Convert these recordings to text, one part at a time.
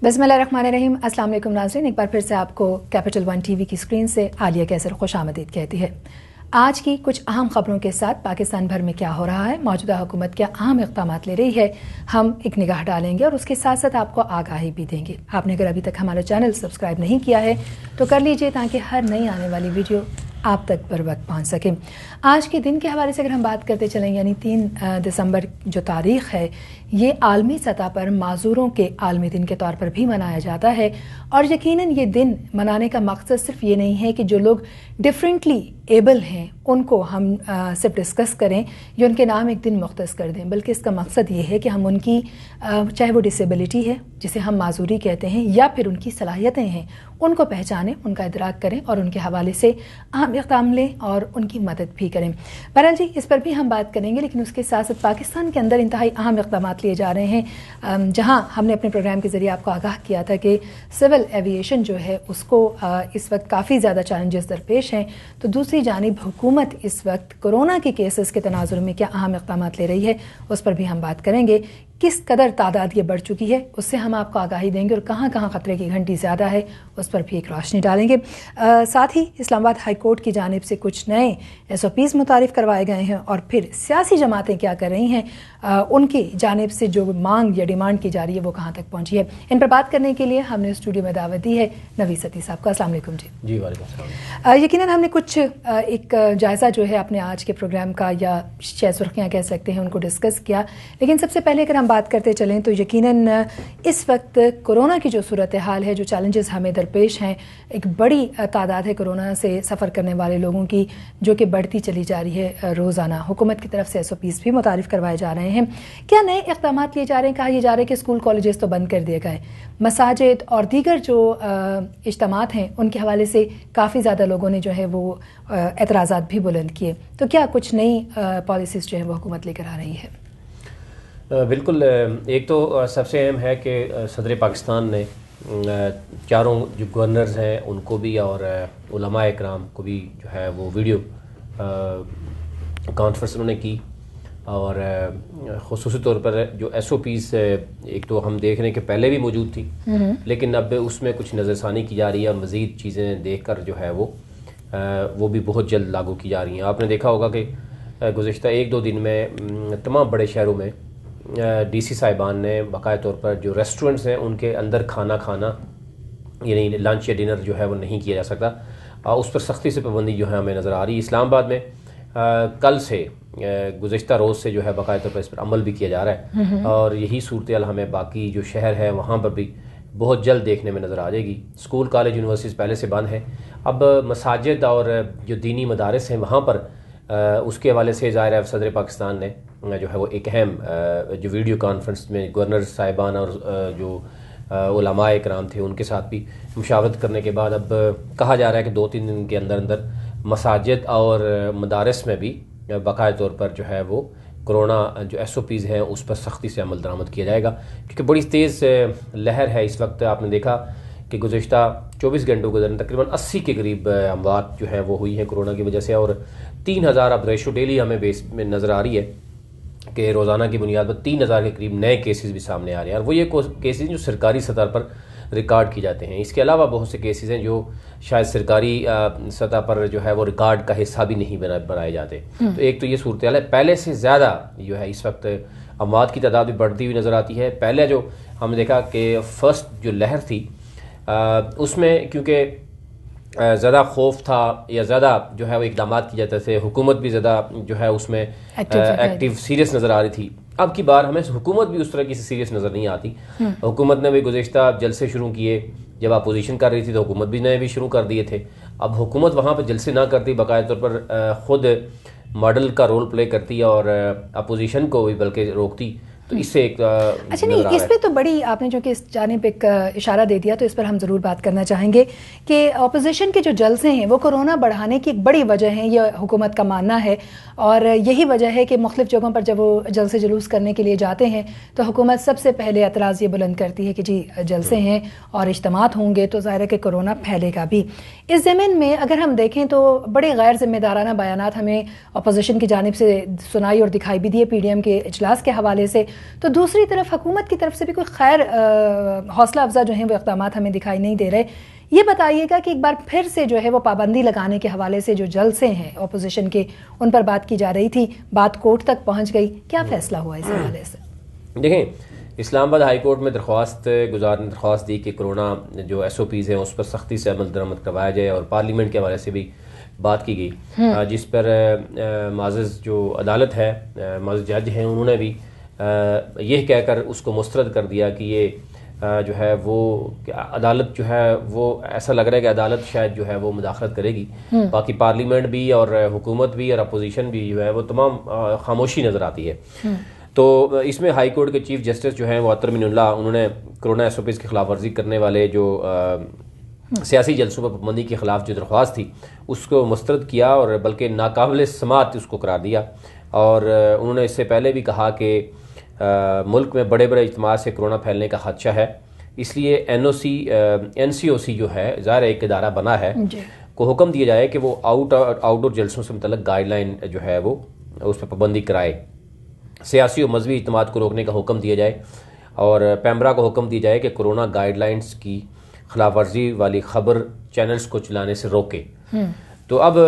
بسم اللہ الرحمن الرحیم۔ السلام علیکم ناظرین، ایک بار پھر سے آپ کو کیپٹل ون ٹی وی کی اسکرین سے عالیہ کیسر خوش آمدید کہتی ہے۔ آج کی کچھ اہم خبروں کے ساتھ پاکستان بھر میں کیا ہو رہا ہے، موجودہ حکومت کیا اہم اقدامات لے رہی ہے، ہم ایک نگاہ ڈالیں گے اور اس کے ساتھ ساتھ آپ کو آگاہی بھی دیں گے۔ آپ نے اگر ابھی تک ہمارا چینل سبسکرائب نہیں کیا ہے تو کر لیجئے تاکہ ہر نئی آنے والی ویڈیو آپ تک بر وقت پہنچ سکیں۔ آج کے دن کے حوالے سے اگر ہم بات کرتے چلیں، یعنی 3 دسمبر جو تاریخ ہے، یہ عالمی سطح پر معذوروں کے عالمی دن کے طور پر بھی منایا جاتا ہے، اور یقیناً یہ دن منانے کا مقصد صرف یہ نہیں ہے کہ جو لوگ ڈفرینٹلی ایبل ہیں ان کو ہم صرف ڈسکس کریں یا ان کے نام ایک دن مختص کر دیں، بلکہ اس کا مقصد یہ ہے کہ ہم ان کی چاہے وہ ڈسیبلٹی ہے جسے ہم معذوری کہتے ہیں یا پھر ان کی صلاحیتیں ہیں، ان کو پہچانیں، ان کا ادراک کریں اور ان کے حوالے سے اہم اقدام لیں اور ان کی مدد بھی کریں۔ بہرحال جی، اس پر بھی ہم بات کریں گے، لیکن اس کے ساتھ ساتھ پاکستان کے اندر انتہائی اہم اقدامات لیے جا رہے ہیں، جہاں ہم نے اپنے پروگرام کے ذریعے آپ کو آگاہ کیا تھا کہ سول ایویشن جو ہے اس کو اس وقت کافی زیادہ چیلنجز درپیش ہیں، تو دوسری جانب حکومت اس وقت کورونا کے کیسز کے تناظر میں کیا اہم اقدامات لے رہی ہے، اس پر بھی ہم بات کریں گے۔ کس قدر تعداد یہ بڑھ چکی ہے اس سے ہم آپ کو آگاہی دیں گے، اور کہاں کہاں خطرے کی گھنٹی زیادہ ہے اس پر بھی ایک روشنی ڈالیں گے۔ ساتھ ہی اسلام آباد ہائی کورٹ کی جانب سے کچھ نئے SOPs متعارف کروائے گئے ہیں، اور پھر سیاسی جماعتیں کیا کر رہی ہیں، ان کی جانب سے جو مانگ یا ڈیمانڈ کی جا رہی ہے وہ کہاں تک پہنچی ہے۔ ان پر بات کرنے کے لیے ہم نے اسٹوڈیو میں دعوت دی ہے نوید ستی صاحب کو۔ السلام علیکم جی۔ جی وعلیکم السلام۔ یقیناً ہم نے کچھ ایک جائزہ جو ہے اپنے آج کے پروگرام کا، یا شاید سرخیاں کہہ سکتے ہیں، ان کو ڈسکس کیا، لیکن سب سے پہلے اگر ہم بات کرتے چلیں تو یقیناً اس وقت کورونا کی جو صورتحال ہے، جو چیلنجز ہمیں درپیش ہیں، ایک بڑی تعداد ہے کورونا سے سفر کرنے والے لوگوں کی جو کہ بڑھتی چلی جا رہی ہے روزانہ۔ حکومت کی طرف سے SOPs بھی متعارف کروائے جا رہے ہیں۔ کیا نئے اقدامات لیے جا رہے ہیں؟ کہا یہ جا رہا ہے کہ اسکول کالجز تو بند کر دیے گئے، مساجد اور دیگر جو اجتماعات ہیں ان کے حوالے سے کافی زیادہ لوگوں نے جو ہے وہ اعتراضات بھی بلند کیے، تو کیا کچھ نئی پالیسیز جو ہیں وہ حکومت لے کر آ رہی ہے؟ بالکل، ایک تو سب سے اہم ہے کہ صدر پاکستان نے چاروں جو گورنرز ہیں ان کو بھی اور علماء اکرام کو بھی جو ہے وہ ویڈیو کانفرنس انہوں نے کی، اور خصوصی طور پر جو SOPs ایک تو ہم دیکھ رہے ہیں کہ پہلے بھی موجود تھی، لیکن اب اس میں کچھ نظر ثانی کی جا رہی ہے اور مزید چیزیں دیکھ کر جو ہے وہ بھی بہت جلد لاگو کی جا رہی ہیں۔ آپ نے دیکھا ہوگا کہ گزشتہ 1-2 دن میں تمام بڑے شہروں میں DC صاحبان نے باقاعدہ طور پر جو ریسٹورنٹس ہیں ان کے اندر کھانا یعنی لنچ یا ڈنر جو ہے وہ نہیں کیا جا سکتا، اس پر سختی سے پابندی جو ہے ہمیں نظر آ رہی ہے۔ اسلام آباد میں کل سے گزشتہ روز سے جو ہے باقاعدہ طور پر اس پر عمل بھی کیا جا رہا ہے، اور یہی صورتحال ہمیں باقی جو شہر ہے وہاں پر بھی بہت جلد دیکھنے میں نظر آ جائے گی۔ اسکول کالج یونیورسٹیز پہلے سے بند ہیں، اب مساجد اور جو دینی مدارس ہیں وہاں پر اس کے حوالے سے ظاہر ہے صدر پاکستان نے جو ہے وہ ایک اہم جو ویڈیو کانفرنس میں گورنر صاحبان اور جو علماء اکرام تھے ان کے ساتھ بھی مشاورت کرنے کے بعد اب کہا جا رہا ہے کہ 2-3 دن کے اندر مساجد اور مدارس میں بھی باقاعدہ طور پر جو ہے وہ کورونا جو SOPs ہیں اس پر سختی سے عمل درآمد کیا جائے گا، کیونکہ بڑی تیز لہر ہے اس وقت۔ آپ نے دیکھا کہ گزشتہ 24 گھنٹوں کے دوران تقریباً 80 کے قریب اموات جو ہیں وہ ہوئی ہیں کورونا کی وجہ سے، اور 3000 اب ریشو ڈیلی ہمیں بیس میں نظر آ رہی ہے کہ روزانہ کی بنیاد پر 3000 کے قریب نئے کیسز بھی سامنے آ رہے ہیں، اور وہ یہ کیسز جو سرکاری سطح پر ریکارڈ کی جاتے ہیں۔ اس کے علاوہ بہت سے کیسز ہیں جو شاید سرکاری سطح پر جو ہے وہ ریکارڈ کا حصہ بھی نہیں بنائے جاتے۔ تو ایک تو یہ صورتحال ہے، پہلے سے زیادہ جو ہے اس وقت اموات کی تعداد بھی بڑھتی ہوئی نظر آتی ہے۔ پہلے جو ہم نے دیکھا کہ فرسٹ جو لہر تھی اس میں کیونکہ زیادہ خوف تھا یا زیادہ جو ہے وہ اقدامات کیے جاتے تھے، حکومت بھی زیادہ جو ہے اس میں ایکٹیو سیریس نظر آ رہی تھی۔ اب کی بار ہمیں حکومت بھی اس طرح کی سیریس نظر نہیں آتی۔ حکومت نے بھی گزشتہ جلسے شروع کیے، جب اپوزیشن کر رہی تھی تو حکومت بھی نے بھی شروع کر دیے تھے۔ اب حکومت وہاں پہ جلسے نہ کرتی، باقاعدہ طور پر خود ماڈل کا رول پلے کرتی اور اپوزیشن کو بھی بلکہ روکتی، تو اس سے ایک اچھا نہیں، اس پہ تو بڑی آپ نے جو کہ اس جانب ایک اشارہ دے دیا تو اس پر ہم ضرور بات کرنا چاہیں گے کہ اپوزیشن کے جو جلسے ہیں وہ کورونا بڑھانے کی ایک بڑی وجہ ہیں، یہ حکومت کا ماننا ہے، اور یہی وجہ ہے کہ مختلف جگہوں پر جب وہ جلسے جلوس کرنے کے لیے جاتے ہیں تو حکومت سب سے پہلے اعتراض یہ بلند کرتی ہے کہ جی جلسے ہیں اور اجتماعات ہوں گے تو ظاہر ہے کہ کورونا پھیلے گا بھی۔ اس ضمن میں اگر ہم دیکھیں تو بڑے غیر ذمہ دارانہ بیانات ہمیں اپوزیشن کی جانب سے سنائی اور دکھائی بھی دیے PDM کے اجلاس کے حوالے سے، تو دوسری طرف حکومت کی طرف سے بھی کوئی خیر حوصلہ افزا جو ہیں وہ اقدامات ہمیں دکھائی نہیں دے رہے. یہ بتائیے گا کہ ایک بار پھر سے جو ہے وہ پابندی لگانے کے حوالے سے جو جلسے ہیں اپوزیشن کے ان پر بات کی جا رہی تھی, بات کورٹ تک پہنچ گئی, کیا فیصلہ ہوا اس حوالے سے؟ دیکھیں, اسلام آباد ہائی کورٹ میں درخواست دی کہ کرونا جو ایس او پیز ہیں اس پر سختی سے عمل درآمد کروایا جائے, اور پارلیمنٹ کے حوالے سے بھی بات کی گئی, جس پر معزز جو عدالت ہے, معزز جج ہیں, انہوں نے بھی یہ کہہ کر اس کو مسترد کر دیا کہ یہ جو ہے وہ عدالت جو ہے وہ ایسا لگ رہا ہے کہ عدالت شاید جو ہے وہ مداخلت کرے گی. باقی پارلیمنٹ بھی اور حکومت بھی اور اپوزیشن بھی جو ہے وہ تمام خاموشی نظر آتی ہے. تو اس میں ہائی کورٹ کے چیف جسٹس جو ہیں وہ عطر من اللہ, انہوں نے کرونا ایس او پیز کی خلاف ورزی کرنے والے جو سیاسی جلسوں پر پابندی کے خلاف جو درخواست تھی اس کو مسترد کیا, اور بلکہ ناقابل سماعت اس کو قرار دیا. اور انہوں نے اس سے پہلے بھی کہا کہ ملک میں بڑے بڑے اجتماع سے کرونا پھیلنے کا خدشہ ہے, اس لیے این سی او سی جو ہے ظاہر ایک ادارہ بنا ہے, کو حکم دیا جائے کہ وہ آؤٹ ڈور جلسوں سے متعلق گائیڈ لائن جو ہے وہ اس پہ پابندی کرائے. سیاسی و مذہبی اجتماعات کو روکنے کا حکم دیا جائے, اور پیمرا کو حکم دیا جائے کہ کرونا گائیڈ لائنز کی خلاف ورزی والی خبر چینلز کو چلانے سے روکے. تو اب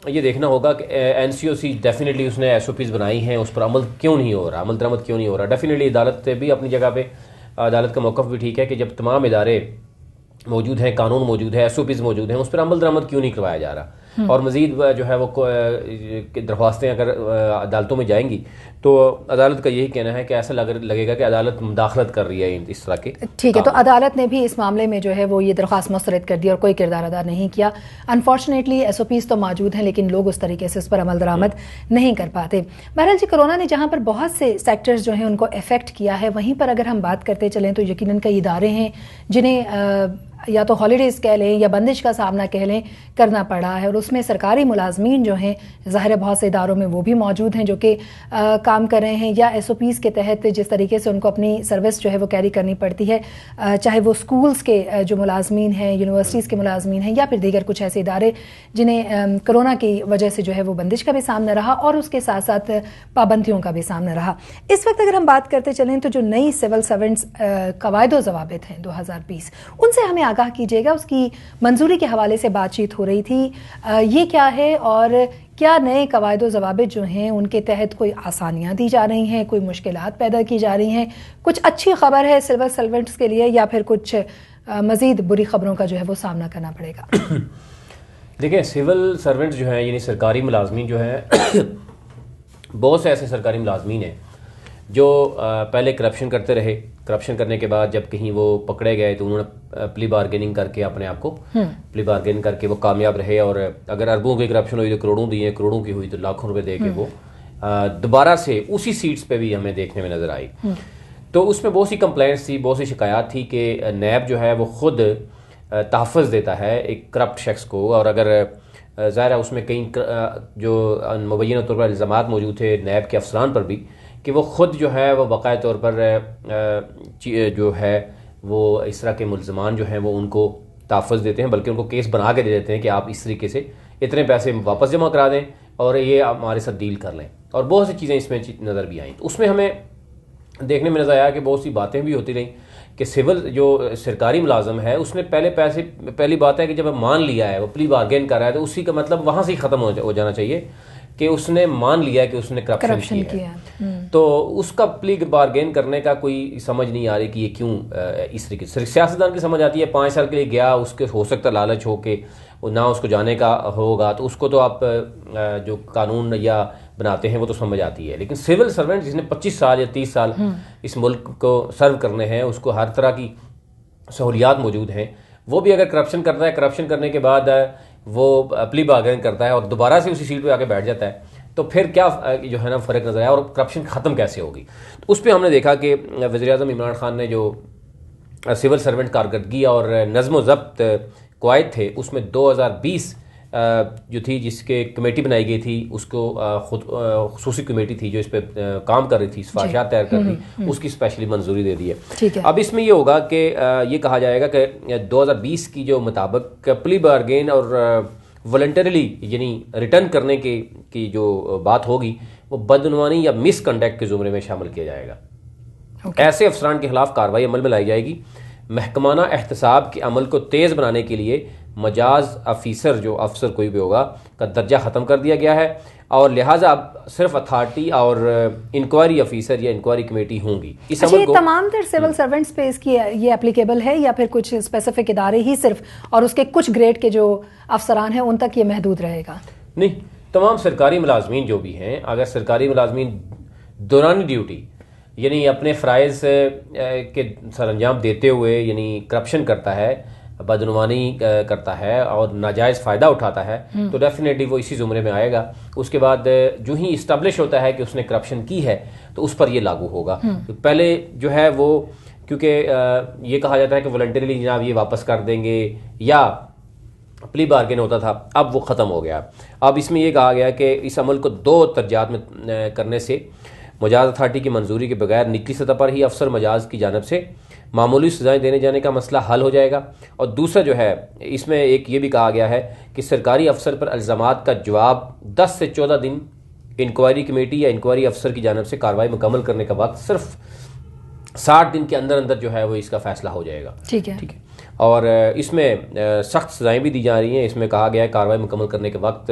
یہ دیکھنا ہوگا کہ این سی او سی ڈیفینیٹلی اس نے ایس او پیز بنائی ہیں, اس پر عمل کیوں نہیں ہو رہا, عمل درآمد کیوں نہیں ہو رہا. ڈیفینیٹلی عدالت بھی اپنی جگہ پہ, عدالت کا موقف بھی ٹھیک ہے کہ جب تمام ادارے موجود ہیں, قانون موجود ہے, ایس او پیز موجود ہیں, اس پر عمل درآمد کیوں نہیں کروایا جا رہا. اور مزید جو ہے وہ درخواستیں اگر عدالتوں میں جائیں گی تو عدالت کا یہی کہنا ہے کہ ایسا لگے گا کہ عدالت مداخلت کر رہی ہے اس طرح کے. ٹھیک ہے, تو عدالت نے بھی اس معاملے میں جو ہے وہ یہ درخواست مسترد کر دی اور کوئی کردار ادا نہیں کیا. انفارچونیٹلی ایس او پیز تو موجود ہیں لیکن لوگ اس طریقے سے اس پر عمل درآمد نہیں کر پاتے. بہرحال جی, کرونا نے جہاں پر بہت سے سیکٹرز جو ہیں ان کو افیکٹ کیا ہے, وہیں پر اگر ہم بات کرتے چلیں تو یقیناً کئی ادارے ہیں جنہیں یا تو ہالیڈیز کہہ لیں یا بندش کا سامنا کہہ لیں کرنا پڑا ہے, اور اس میں سرکاری ملازمین جو ہیں ظاہر بہت سے اداروں میں وہ بھی موجود ہیں جو کہ کام کر رہے ہیں, یا ایس او پیز کے تحت جس طریقے سے ان کو اپنی سروس جو ہے وہ کیری کرنی پڑتی ہے, چاہے وہ اسکولز کے جو ملازمین ہیں, یونیورسٹیز کے ملازمین ہیں, یا پھر دیگر کچھ ایسے ادارے جنہیں کرونا کی وجہ سے جو ہے وہ بندش کا بھی سامنا رہا اور اس کے ساتھ ساتھ پابندیوں کا بھی سامنا رہا. اس وقت اگر ہم بات کرتے چلیں تو جو نئی سول سرونٹس قواعد و ضوابط ہیں 2020, ان سے ہمیں آگاہ کیجیے گا. اس کی منظوری کے حوالے سے بات چیت ہو رہی تھی, یہ کیا ہے اور کیا نئے قواعد و ضوابط جو ہیں ان کے تحت کوئی آسانیاں دی جا رہی ہیں, کوئی مشکلات پیدا کی جا رہی ہیں, کچھ اچھی خبر ہے سول سرونٹس کے لیے, یا پھر کچھ مزید بری خبروں کا جو ہے وہ سامنا کرنا پڑے گا؟ دیکھیں, سول سرونٹس جو ہیں یعنی سرکاری ملازمین جو ہیں, بہت سے ایسے سرکاری ملازمین ہیں جو پہلے کرپشن کرتے رہے, کرپشن کرنے کے بعد جب کہیں وہ پکڑے گئے تو انہوں نے پلی بارگیننگ کر کے اپنے آپ کو پلی بارگین کر کے وہ کامیاب رہے, اور اگر اربوں کی کرپشن ہوئی تو کروڑوں دی ہیں, کروڑوں کی ہوئی تو لاکھوں روپے دے کے وہ دوبارہ سے اسی سیٹس پہ بھی ہمیں دیکھنے میں نظر آئی. تو اس میں بہت سی کمپلینٹس تھی, بہت سی شکایات تھی کہ نیب جو ہے وہ خود تحفظ دیتا ہے ایک کرپٹ شخص کو, اور اگر ظاہر ہے اس میں کئی جو مبینہ طور پر الزامات موجود تھے نیب کے افسران پر بھی کہ وہ خود جو ہے وہ باقاعدہ طور پر جو ہے وہ اس طرح کے ملزمان جو ہیں وہ ان کو تحفظ دیتے ہیں, بلکہ ان کو کیس بنا کے دے دیتے ہیں کہ آپ اس طریقے سے اتنے پیسے واپس جمع کرا دیں اور یہ آپ ہمارے ساتھ ڈیل کر لیں, اور بہت سی چیزیں اس میں نظر بھی آئیں. اس میں ہمیں دیکھنے میں نظر آیا کہ بہت سی باتیں بھی ہوتی رہیں کہ سول جو سرکاری ملازم ہے اس نے پہلی بات ہے کہ جب مان لیا ہے, وہ پلی بارگین کر رہا ہے, تو اسی کا مطلب وہاں سے ہی ختم ہو جانا چاہیے کہ اس نے مان لیا کہ اس نے کرپشن کیا ہے. تو اس کا پلی بارگین کرنے کا کوئی سمجھ نہیں آ رہی کہ یہ کیوں اس طریقے سے. سیاستدان کی سمجھ آتی ہے 5 سال کے لیے گیا, اس کے ہو سکتا لالچ ہو کہ نہ اس کو جانے کا ہوگا, تو اس کو تو آپ جو قانون یا بناتے ہیں وہ تو سمجھ آتی ہے. لیکن سول سرونٹ جس نے 25 سال یا 30 سال اس ملک کو سرو کرنے ہیں, اس کو ہر طرح کی سہولیات موجود ہیں, وہ بھی اگر کرپشن کرتا ہے, کرپشن کرنے کے بعد وہ پلی بارگین کرتا ہے اور دوبارہ سے اسی سیٹ پہ آ کے بیٹھ جاتا ہے, تو پھر کیا جو ہے نا فرق نظر آیا, اور کرپشن ختم کیسے ہوگی. تو اس پہ ہم نے دیکھا کہ وزیر اعظم عمران خان نے جو سول سرونٹ کارکردگی اور نظم و ضبط قواعد تھے اس میں 2020 جو تھی جس کے کمیٹی بنائی گئی تھی, اس کو خصوصی کمیٹی تھی جو اس پہ کام کر رہی تھی, سفارشات تیار کر رہی, اس کی اسپیشلی منظوری دے دی ہے. اب اس میں یہ ہوگا کہ یہ کہا جائے گا کہ 2020 کی جو مطابق پلی بارگین اور والنٹریلی یعنی ریٹرن کرنے کی جو بات ہوگی وہ بدعنوانی یا مس کنڈکٹ کے زمرے میں شامل کیا جائے گا. ایسے افسران کے خلاف کارروائی عمل میں لائی جائے گی. محکمانہ احتساب کے عمل کو تیز بنانے کے لیے مجاز آفیسر جو افسر کوئی بھی ہوگا کا درجہ ختم کر دیا گیا ہے اور لہٰذا اب صرف اتھارٹی اور انکوائری آفیسر یا انکوائری کمیٹی ہوں گی. اس عمل کو تمام تر سول سرونٹس پہ اس کی یہ اپلیکیبل ہے یا پھر کچھ اسپیسیفک ادارے ہی صرف اور اس کے کچھ گریڈ کے جو افسران ہیں ان تک یہ محدود رہے گا؟ نہیں، تمام سرکاری ملازمین جو بھی ہیں، اگر سرکاری ملازمین دورانی ڈیوٹی یعنی اپنے فرائض کے سر انجام دیتے ہوئے یعنی کرپشن کرتا ہے، بدعنوانی کرتا ہے اور ناجائز فائدہ اٹھاتا ہے تو ڈیفینیٹلی وہ اسی زمرے میں آئے گا. اس کے بعد جو ہی اسٹیبلش ہوتا ہے کہ اس نے کرپشن کی ہے تو اس پر یہ لاگو ہوگا. پہلے جو ہے وہ کیونکہ یہ کہا جاتا ہے کہ والنٹریلی جناب یہ واپس کر دیں گے یا پلی بارگین ہوتا تھا، اب وہ ختم ہو گیا. اب اس میں یہ کہا گیا کہ اس عمل کو 2 درجات میں کرنے سے مجاز اتھارٹی کی منظوری کے بغیر نچلی سطح پر ہی افسر مجاز کی جانب سے معمولی سزائیں دینے جانے کا مسئلہ حل ہو جائے گا. اور دوسرا جو ہے اس میں ایک یہ بھی کہا گیا ہے کہ سرکاری افسر پر الزامات کا جواب 10 سے 14 دن انکوائری کمیٹی یا انکوائری افسر کی جانب سے کارروائی مکمل کرنے کا وقت صرف 60 دن کے اندر اندر جو ہے وہ اس کا فیصلہ ہو جائے گا. ٹھیک ہے. اور اس میں سخت سزائیں بھی دی جا رہی ہیں. اس میں کہا گیا ہے کارروائی مکمل کرنے کے وقت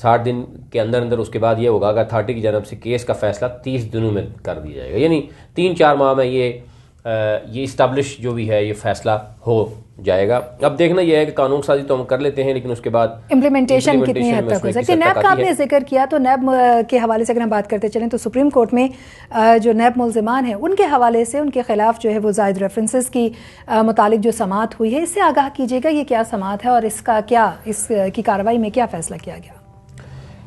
60 دن کے اندر اندر اس کے بعد یہ ہوگا کہ اتھارٹی کی جانب سے کیس کا فیصلہ 30 دنوں میں کر دیا جائے گا، یعنی 3-4 ماہ میں یہ اسٹیبلش جو بھی ہے یہ فیصلہ ہو جائے گا. اب دیکھنا یہ ہے کہ قانون سازی تو ہم کر لیتے ہیں لیکن اس کے بعد امپلیمنٹیشن کتنی حد تک ہو سکتی ہے. نیب کا آپ نے ذکر کیا تو نیب کے حوالے سے اگر ہم بات کرتے چلیں تو سپریم کورٹ میں جو نیب ملزمان ہیں ان کے حوالے سے ان کے خلاف جو ہے وہ زائد ریفرنسز کی متعلق جو سماعت ہوئی ہے، اس سے آگاہ کیجیے گا یہ کیا سماعت ہے اور اس کا کیا اس کی کارروائی میں کیا فیصلہ کیا گیا؟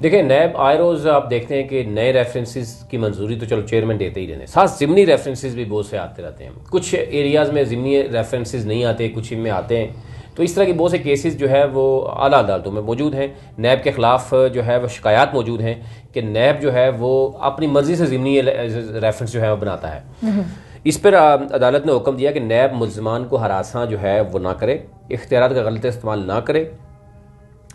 دیکھیں نیب آئے روز آپ دیکھتے ہیں کہ نئے ریفرنسز کی منظوری تو چلو چیئرمین دیتے ہی رہتے ہیں، ساتھ ضمنی ریفرنسز بھی بہت سے آتے رہتے ہیں. کچھ ایریاز میں ضمنی ریفرنسز نہیں آتے، کچھ ان میں آتے ہیں. تو اس طرح کے بہت سے کیسز جو ہے وہ اعلیٰ عدالتوں میں موجود ہیں. نیب کے خلاف جو ہے وہ شکایات موجود ہیں کہ نیب جو ہے وہ اپنی مرضی سے ضمنی ریفرنس جو ہے وہ بناتا ہے. اس پر عدالت نے حکم دیا کہ نیب ملزمان کو ہراساں جو ہے وہ نہ کرے، اختیارات کا غلط استعمال نہ کرے.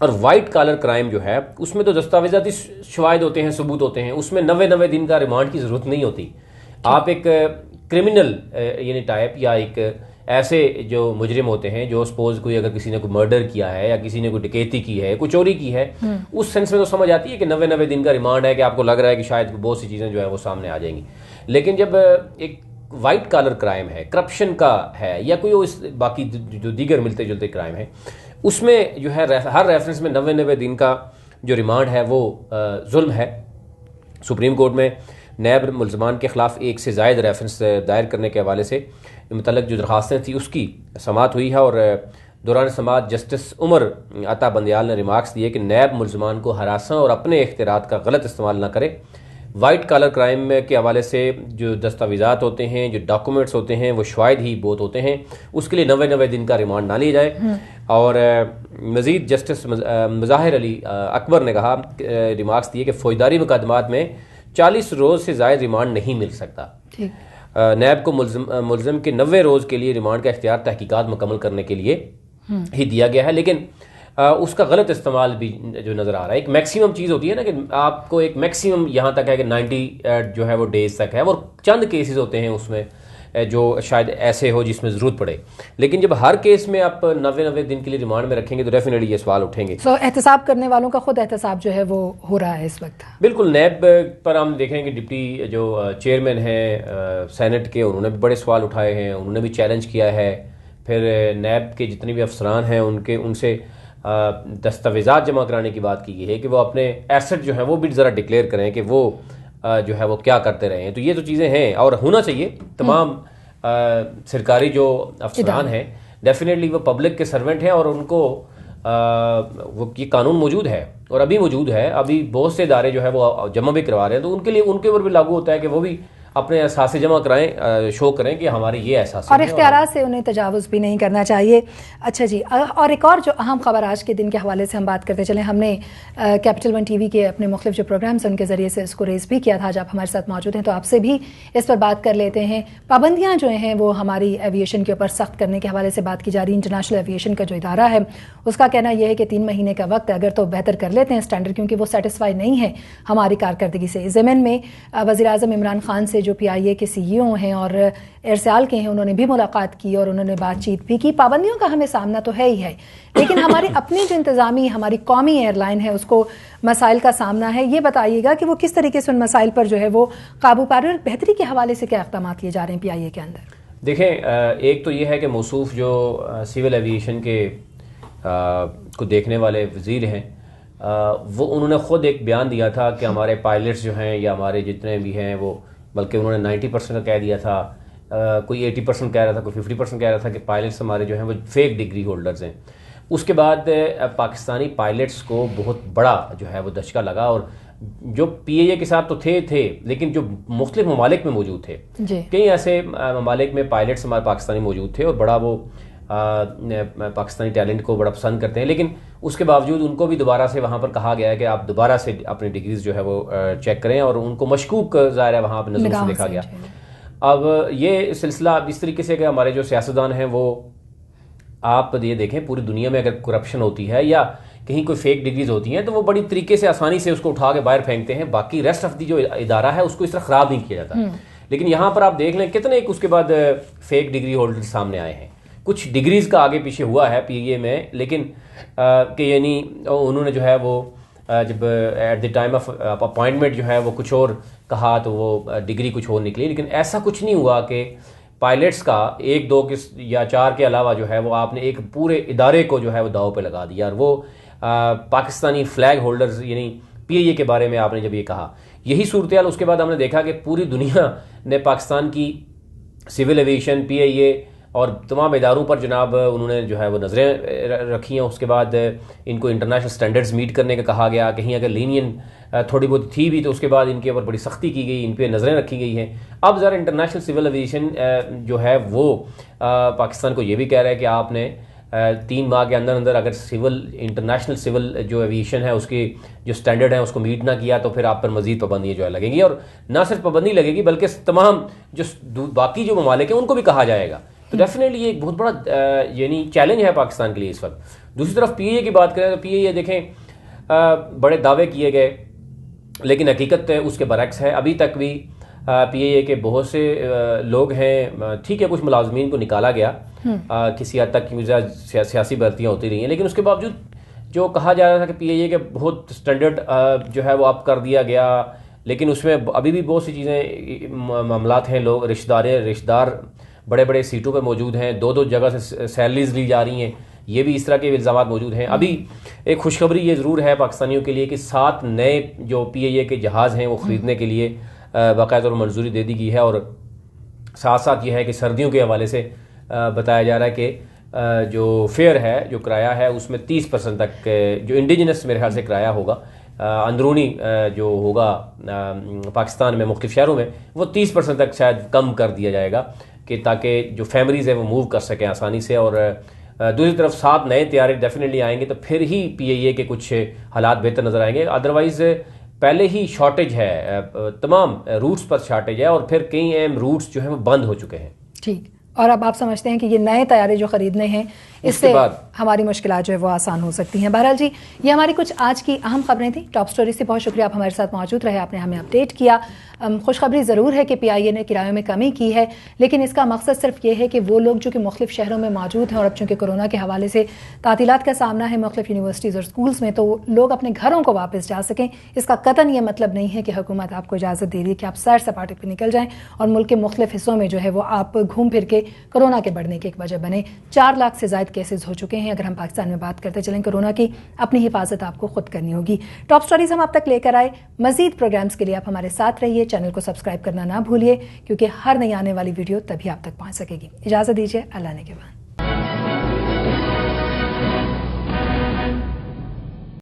اور وائٹ کالر کرائم جو ہے اس میں تو دستاویزاتی شواہد ہوتے ہیں، ثبوت ہوتے ہیں، اس میں 90 دن کا ریمانڈ کی ضرورت نہیں ہوتی. آپ ایک کرمنل یعنی ٹائپ یا ایک ایسے جو مجرم ہوتے ہیں جو سپوز کوئی اگر کسی نے کوئی مرڈر کیا ہے یا کسی نے کوئی ڈکیتی کی ہے، کوئی چوری کی ہے، اس سینس میں تو سمجھ آتی ہے کہ 90 دن کا ریمانڈ ہے کہ آپ کو لگ رہا ہے کہ شاید بہت سی چیزیں جو ہے وہ سامنے آ جائیں گی. لیکن جب ایک وائٹ کالر کرائم ہے، کرپشن کا ہے یا کوئی باقی جو دیگر ملتے جلتے کرائم ہے، اس میں جو ہے ہر ریفرنس میں 90 دن کا جو ریمانڈ ہے وہ ظلم ہے. سپریم کورٹ میں نیب ملزمان کے خلاف 1 سے زائد ریفرنس دائر کرنے کے حوالے سے متعلق جو درخواستیں تھیں اس کی سماعت ہوئی ہے اور دوران سماعت جسٹس عمر عطا بندیال نے ریمارکس دیے کہ نیب ملزمان کو ہراساں اور اپنے اختیارات کا غلط استعمال نہ کرے. وائٹ کالر کرائم کے حوالے سے جو دستاویزات ہوتے ہیں، جو ڈاکومنٹس ہوتے ہیں، وہ شواہد ہی بہت ہوتے ہیں، اس کے لیے 90 دن کا ریمانڈ نہ لیا جائے. اور مزید جسٹس مظاہر علی اکبر نے کہا ریمارکس دیے کہ فوجداری مقدمات میں 40 روز سے زائد ریمانڈ نہیں مل سکتا. نیب کو ملزم کے 90 روز کے لیے ریمانڈ کا اختیار تحقیقات مکمل کرنے کے لیے ہی دیا گیا ہے، لیکن اس کا غلط استعمال بھی جو نظر آ رہا ہے. ایک میکسیمم چیز ہوتی ہے نا کہ آپ کو ایک میکسیمم یہاں تک ہے کہ 90 جو ہے وہ ڈیز تک ہے، اور چند کیسز ہوتے ہیں اس میں جو شاید ایسے ہو جس میں ضرورت پڑے. لیکن جب ہر کیس میں آپ 90 دن کے لیے ریمانڈ میں رکھیں گے تو ڈیفینیٹلی یہ سوال اٹھیں گے. احتساب کرنے والوں کا خود احتساب جو ہے وہ ہو رہا ہے اس وقت. بالکل. نیب پر ہم دیکھیں کہ ڈپٹی جو چیئرمین ہیں سینٹ کے، انہوں نے بھی بڑے سوال اٹھائے ہیں، انہوں نے بھی چیلنج کیا ہے. پھر نیب کے جتنے بھی افسران ہیں ان سے دستاویزات جمع کرانے کی بات کی گئی ہے کہ وہ اپنے ایسٹ جو ہیں وہ بھی ذرا ڈکلیئر کریں کہ وہ جو ہے وہ کیا کرتے رہے ہیں. تو یہ تو چیزیں ہیں اور ہونا چاہیے. تمام سرکاری جو افسران ہیں ڈیفینیٹلی وہ پبلک کے سرونٹ ہیں اور ان کو وہ یہ قانون موجود ہے اور ابھی موجود ہے. ابھی بہت سے ادارے جو ہے وہ جمع بھی کروا رہے ہیں تو ان کے لیے ان کے اوپر بھی لاگو ہوتا ہے کہ وہ بھی اپنے احساس جمع کرائیں، شو کریں کہ ہمارے یہ احساس اور اختیارات سے انہیں تجاوز بھی نہیں کرنا چاہیے. اچھا جی، اور ایک اور جو اہم خبر آج کے دن کے حوالے سے ہم بات کرتے چلیں، ہم نے کیپٹل 1 ٹی وی کے اپنے مختلف جو پروگرامز ہیں ان کے ذریعے سے اس کو ریز بھی کیا تھا. آج آپ ہمارے ساتھ موجود ہیں تو آپ سے بھی اس پر بات کر لیتے ہیں. پابندیاں جو ہیں وہ ہماری ایویشن کے اوپر سخت کرنے کے حوالے سے بات کی جا رہی ہے. انٹرنیشنل ایویشن کا جو ادارہ ہے اس کا کہنا یہ ہے کہ 3 مہینے کا وقت اگر تو بہتر کر لیتے ہیں اسٹینڈرڈ، کیونکہ وہ سیٹسفائی نہیں ہے ہماری کارکردگی سے. ضمن میں وزیر اعظم عمران خان سے جو PIA کے CEO ہیں اور ایئرسیال کے ہیں انہوں نے بھی ملاقات کی اور انہوں نے بات چیت بھی کی. پابندیوں کا ہمیں سامنا تو ہے ہی ہے, لیکن ہماری اپنی جو انتظامی ہماری قومی ایئر لائن ہے اس کو مسائل کا سامنا ہے. یہ بتائیے گا کہ وہ کس طریقے سے ان مسائل پر جو ہے وہ قابو پا رہے ہیں اور بہتری کے حوالے سے کیا اقدامات لیے جا رہے ہیں PIA کے اندر؟ دیکھیں, ایک تو یہ ہے کہ موصوف جو سول ایویشن کے کو دیکھنے والے وزیر ہیں, وہ انہوں نے خود ایک بیان دیا تھا کہ ہمارے پائلٹس جو ہیں یا ہمارے جتنے بھی ہیں وہ, بلکہ انہوں نے 90% کا کہہ دیا تھا, کوئی 80% کہہ رہا تھا, کوئی 50% کہہ رہا تھا کہ پائلٹس ہمارے جو ہیں وہ فیک ڈگری ہولڈرز ہیں. اس کے بعد پاکستانی پائلٹس کو بہت بڑا جو ہے وہ دھچکا لگا, اور جو PIA کے ساتھ تو تھے لیکن جو مختلف ممالک میں موجود تھے, کئی ایسے ممالک میں پائلٹس ہمارے پاکستانی موجود تھے اور بڑا وہ پاکستانی ٹیلنٹ کو بڑا پسند کرتے ہیں, لیکن اس کے باوجود ان کو بھی دوبارہ سے وہاں پر کہا گیا ہے کہ آپ دوبارہ سے اپنی ڈگریز جو ہے وہ چیک کریں, اور ان کو مشکوک ظاہر ہے وہاں پہ نظر سے دیکھا گیا. اب یہ سلسلہ اس طریقے سے کہ ہمارے جو سیاستدان ہیں وہ, آپ یہ دیکھیں پوری دنیا میں اگر کرپشن ہوتی ہے یا کہیں کوئی فیک ڈگریز ہوتی ہیں تو وہ بڑی طریقے سے آسانی سے اس کو اٹھا کے باہر پھینکتے ہیں, باقی ریسٹ آف دی جو ادارہ ہے اس کو اس طرح خراب نہیں کیا جاتا. لیکن یہاں پر آپ دیکھ لیں کتنے اس کے بعد فیک ڈگری ہولڈر سامنے آئے ہیں. کچھ ڈگریز کا آگے پیچھے ہوا ہے PIA میں, لیکن کہ یعنی انہوں نے جو ہے وہ جب at the time of appointment جو ہے وہ کچھ اور کہا تو وہ ڈگری کچھ اور نکلی. لیکن ایسا کچھ نہیں ہوا کہ پائلٹس کا 1 2 یا 4 کے علاوہ جو ہے وہ آپ نے ایک پورے ادارے کو جو ہے وہ داؤ پہ لگا دیا. اور وہ پاکستانی فلیگ ہولڈرز یعنی PIA کے بارے میں آپ نے جب یہ کہا, یہی صورتحال اس کے بعد ہم نے دیکھا کہ پوری دنیا نے پاکستان کی سول ایویشن PIA اور تمام اداروں پر جناب انہوں نے جو ہے وہ نظریں رکھی ہیں. اس کے بعد ان کو انٹرنیشنل سٹینڈرڈز میٹ کرنے کا کہا گیا, کہیں اگر لینین تھوڑی بہت تھی بھی تو اس کے بعد ان کے اوپر بڑی سختی کی گئی, ان پہ نظریں رکھی گئی ہیں. اب ذرا انٹرنیشنل سول ایویشن جو ہے وہ پاکستان کو یہ بھی کہہ رہا ہے کہ آپ نے 3 ماہ کے اندر اندر اگر انٹرنیشنل سول جو ایویشن ہے اس کی جو سٹینڈرڈ ہے اس کو میٹ نہ کیا تو پھر آپ پر مزید پابندیاں جو ہے لگیں گی. اور نہ صرف پابندی لگے گی بلکہ تمام جو باقی جو ممالک ہیں ان کو بھی کہا جائے گا. تو ڈیفینیٹلی یہ ایک بہت بڑا یعنی چیلنج ہے پاکستان کے لیے اس وقت. دوسری طرف PIA کی بات کریں تو PIA دیکھیں بڑے دعوے کیے گئے لیکن حقیقت اس کے برعکس ہے. ابھی تک بھی PIA کے بہت سے لوگ ہیں, ٹھیک ہے کچھ ملازمین کو نکالا گیا کسی حد تک سیاسی بھرتیاں ہوتی رہی ہیں, لیکن اس کے باوجود جو کہا جا رہا تھا کہ PIA کے بہت سٹینڈرڈ جو ہے وہ اب کر دیا گیا, لیکن اس میں ابھی بھی بہت سی چیزیں معاملات ہیں. لوگ رشتہ دار بڑے بڑے سیٹوں پہ موجود ہیں, 2 جگہ سے سیلریز لی جا رہی ہیں, یہ بھی اس طرح کے الزامات موجود ہیں. ابھی ایک خوشخبری یہ ضرور ہے پاکستانیوں کے لیے کہ 7 نئے جو PIA کے جہاز ہیں وہ خریدنے کے لیے باقاعدہ منظوری دے دی گئی ہے. اور ساتھ ساتھ یہ ہے کہ سردیوں کے حوالے سے بتایا جا رہا ہے کہ جو فیئر ہے جو کرایہ ہے اس میں 30% تک جو انڈیجنس میرے خیال سے کرایہ ہوگا اندرونی جو ہوگا پاکستان میں مختلف شہروں میں وہ 30% تک شاید کم کر دیا جائے گا کہ تاکہ جو فیملیز ہیں وہ موو کر سکیں آسانی سے. اور دوسری طرف 7 نئے طیارے ڈیفینیٹلی آئیں گے تو پھر ہی PIA کے کچھ حالات بہتر نظر آئیں گے. ادروائز پہلے ہی شارٹیج ہے, تمام روٹس پر شارٹیج ہے اور پھر کئی اہم روٹس جو ہیں وہ بند ہو چکے ہیں. ٹھیک, اور اب آپ سمجھتے ہیں کہ یہ نئے طیارے جو خریدنے ہیں اس سے ہماری مشکلات جو ہے وہ آسان ہو سکتی ہیں. بہرحال جی, یہ ہماری کچھ آج کی اہم خبریں تھیں. ٹاپ سٹوری سے بہت شکریہ, آپ ہمارے ساتھ موجود رہے, آپ نے ہمیں اپڈیٹ کیا. خوشخبری ضرور ہے کہ PIA نے کرایوں میں کمی کی ہے, لیکن اس کا مقصد صرف یہ ہے کہ وہ لوگ جو کہ مختلف شہروں میں موجود ہیں اور اب چونکہ کورونا کے حوالے سے تعطیلات کا سامنا ہے مختلف یونیورسٹیز اور اسکولز میں, تو لوگ اپنے گھروں کو واپس جا سکیں. اس کا قطعاً یہ مطلب نہیں ہے کہ حکومت آپ کو اجازت دے رہی ہے کہ آپ سیر سپاٹے پہ نکل جائیں اور ملک کے مختلف حصوں میں جو ہے وہ آپ گھوم پھر کے کورونا کے بڑھنے کی ایک وجہ بنے. 4 لاکھ سے زائد کیسز ہو چکے ہیں. اگر ہم پاکستان میں بات کرتے چلیں کورونا کی, اپنی حفاظت آپ کو خود کرنی ہوگی. ٹاپ سٹوریز ہم آپ تک لے کر آئے. مزید پروگرامز کے لیے آپ ہمارے ساتھ رہیے, چینل کو سبسکرائب کرنا نہ بھولیے کیونکہ ہر نئی آنے والی ویڈیو تبھی آپ تک پہنچ سکے گی. اجازت دیجیے, اللہ نے کے بعد.